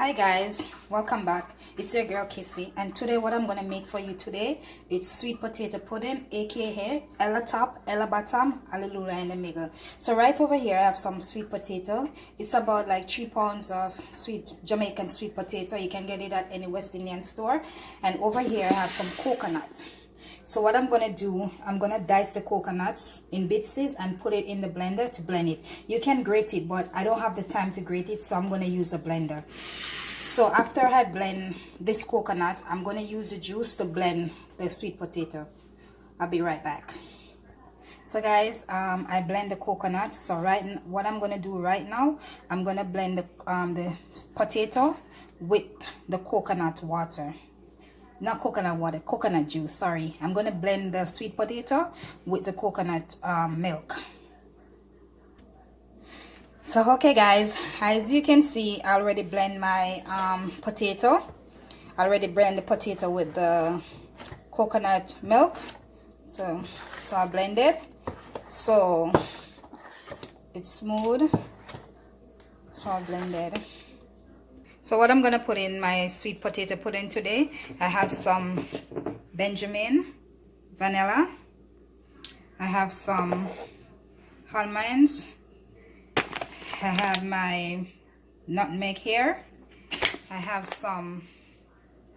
Hi guys, welcome back. It's your girl Kissy, and today what I'm gonna make for you today is sweet potato pudding, aka Ella top, Ella bottom, hallelujah in the middle. So right over here I have some sweet potato. It's about like 3 pounds of sweet Jamaican sweet potato. You can get it at any West Indian store. And over here I have some coconut. So what I'm gonna do, I'm gonna dice the coconuts in bits and put it in the blender to blend it. You can grate it, but I don't have the time to grate it, so I'm gonna use a blender. So after I blend this coconut, I'm gonna use the juice to blend the sweet potato. I'll be right back. So guys, I blend the coconut. So what I'm gonna do right now, I'm gonna blend the potato with the coconut water. Not coconut water, coconut juice, sorry. I'm going to blend the sweet potato with the coconut milk. So, okay guys, as you can see, I already blend my potato. I already blend the potato with the coconut milk. So I blend it. So, it's smooth. So I blended. So what I'm going to put in my sweet potato pudding today, I have some Benjamin vanilla. I have some almonds. I have my nutmeg here. I have some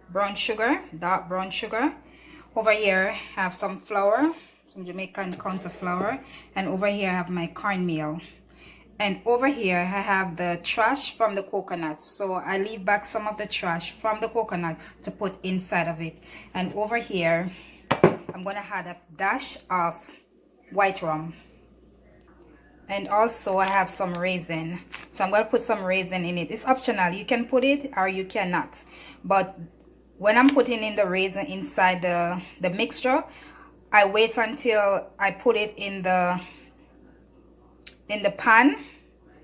brown sugar, dark brown sugar. Over here I have some flour, some Jamaican counter flour. And over here I have my cornmeal. And over here I have the trash from the coconut. So I leave back some of the trash from the coconut to put inside of it. And over here I'm gonna add a dash of white rum. And also I have some raisin. So I'm gonna put some raisin in it. It's optional, you can put it or you cannot. But when I'm putting in the raisin inside the mixture, I wait until I put it in the pan,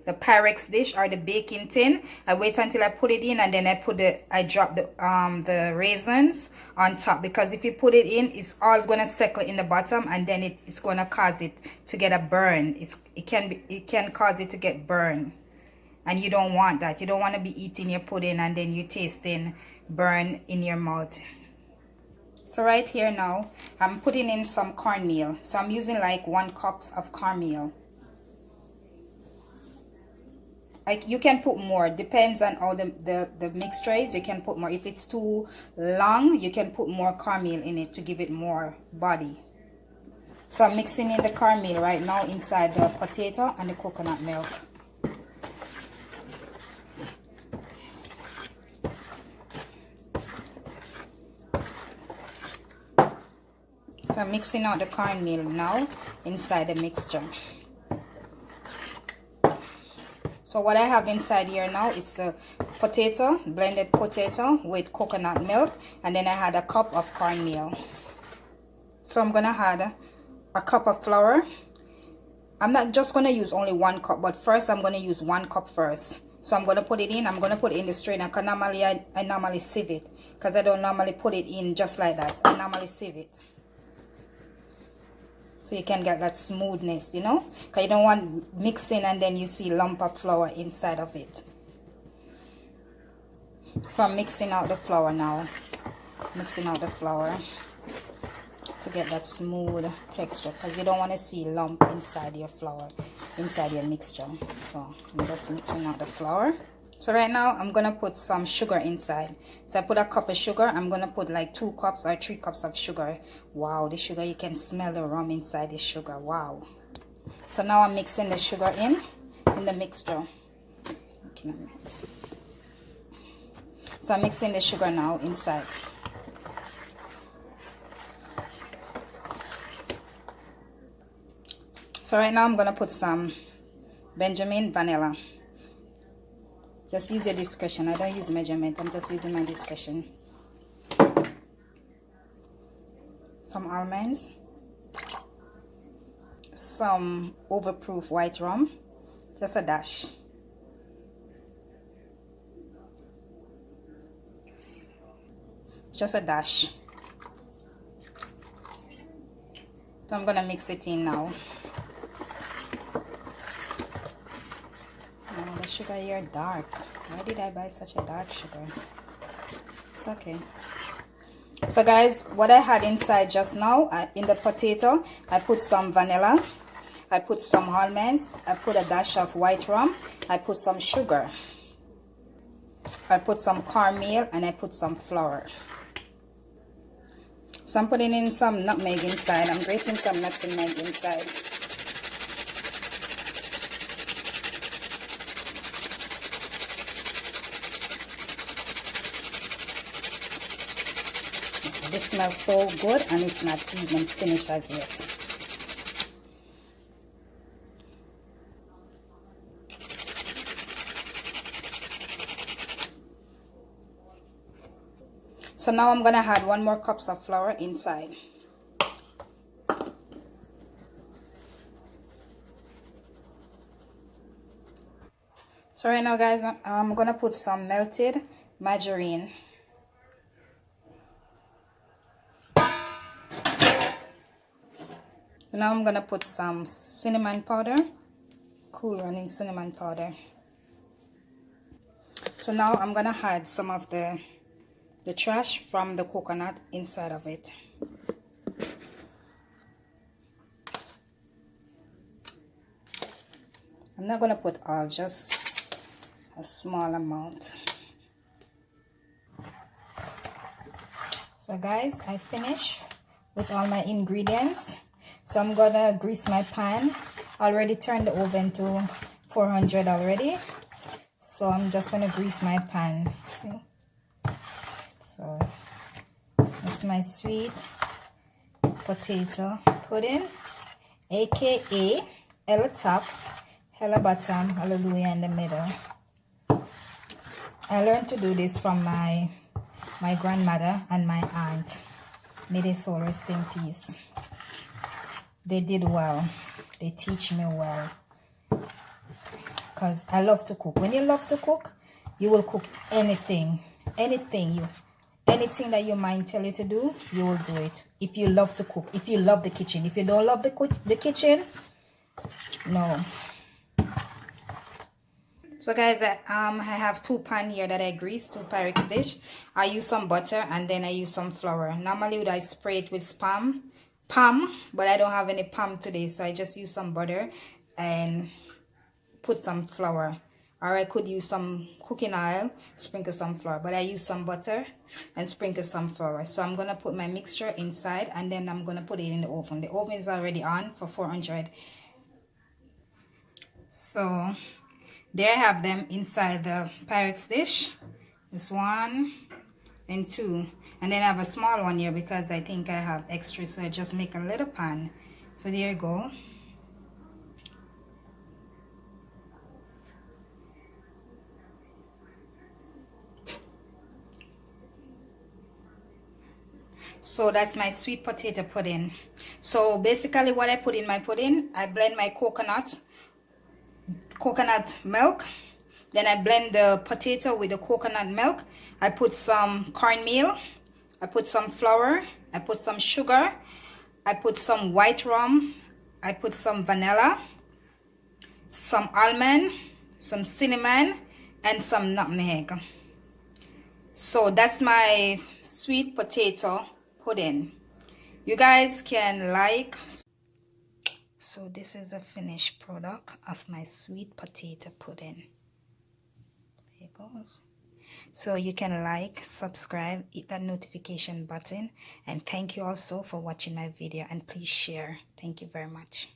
the Pyrex dish or the baking tin. I wait until I put it in, and then I drop the raisins on top, because if you put it in, it's all gonna settle in the bottom, and then it's gonna cause it to get a burn. It can cause it to get burned, and you don't want that. You don't want to be eating your pudding and then you tasting burn in your mouth. So right here now I'm putting in some cornmeal. So I'm using like 1 cup of cornmeal. You can put more, depends on all the mixture is. You can put more. If it's too long, you can put more cornmeal in it to give it more body. So I'm mixing in the cornmeal right now inside the potato and the coconut milk. So I'm mixing out the cornmeal now inside the mixture. So what I have inside here now, it's the potato, blended potato with coconut milk, and then I had a cup of cornmeal. So I'm gonna add a cup of flour. I'm not just gonna use only 1 cup, but first I'm gonna use 1 cup first. So I'm gonna put it in. I'm gonna put it in the strainer, because normally I normally sieve it, because I don't normally put it in just like that. I normally sieve it, so you can get that smoothness, you know, because you don't want mixing and then you see lump of flour inside of it. So I'm mixing out the flour now, mixing out the flour to get that smooth texture, because you don't want to see lump inside your flour, inside your mixture. So I'm just mixing out the flour. So right now I'm gonna put some sugar inside. So I put a cup of sugar. I'm gonna put like 2 cups or 3 cups of sugar. Wow, the sugar, you can smell the rum inside the sugar. Wow. So now I'm mixing the sugar in the mixture. Okay, mix. So I'm mixing the sugar now inside. So right now I'm gonna put some Benjamin vanilla. Just use your discretion. I don't use measurement. I'm just using my discretion. Some almonds. Some overproof white rum. Just a dash. Just a dash. So I'm gonna mix it in now. sugar here dark. Why did I buy such a dark sugar? It's okay. So guys, what I had inside just now, in the potato, I put some vanilla, I put some almonds, I put a dash of white rum, I put some sugar, I put some cornmeal, and I put some flour. So I'm putting in some nutmeg inside. I'm grating some nutmeg inside. This smells so good, and it's not even finished as yet. So now I'm gonna add 1 more cup of flour inside. So right now guys, I'm gonna put some melted margarine. So now I'm gonna put some cinnamon powder, cool running cinnamon powder. So now I'm gonna add some of the trash from the coconut inside of it. I'm not gonna put all, just a small amount. So guys, I finished with all my ingredients. So I'm gonna grease my pan. I already turned the oven to 400 already. So I'm just gonna grease my pan. See? So that's my sweet potato pudding, aka Ella top, Ella bottom, hallelujah in the middle. I learned to do this from my grandmother and my aunt. May they soul rest in peace. They did well. They teach me well. Because I love to cook. When you love to cook, you will cook anything. Anything that your mind tell you to do, you will do it. If you love to cook, if you love the kitchen. If you don't love the kitchen, no. So guys, I have 2 pans here that I greased, 2 Pyrex dish. I use some butter and then I use some flour. Normally I spray it with palm, but I don't have any palm today, so I just use some butter and put some flour. Or I could use some cooking oil, sprinkle some flour, but I use some butter and sprinkle some flour. So I'm gonna put my mixture inside and then I'm gonna put it in the oven. The oven is already on for 400. So there I have them inside the Pyrex dish. This 1 and 2, and then I have a small one here because I think I have extra, so I just make a little pan. So there you go. So that's my sweet potato pudding. So basically what I put in my pudding, I blend my coconut milk, then I blend the potato with the coconut milk. I put some cornmeal, I put some flour, I put some sugar, I put some white rum, I put some vanilla, some almond, some cinnamon, and some nutmeg. So that's my sweet potato pudding. You guys can like. So this is the finished product of my sweet potato pudding. There it goes. So you can like, subscribe, hit that notification button, and thank you also for watching my video, and please share. Thank you very much.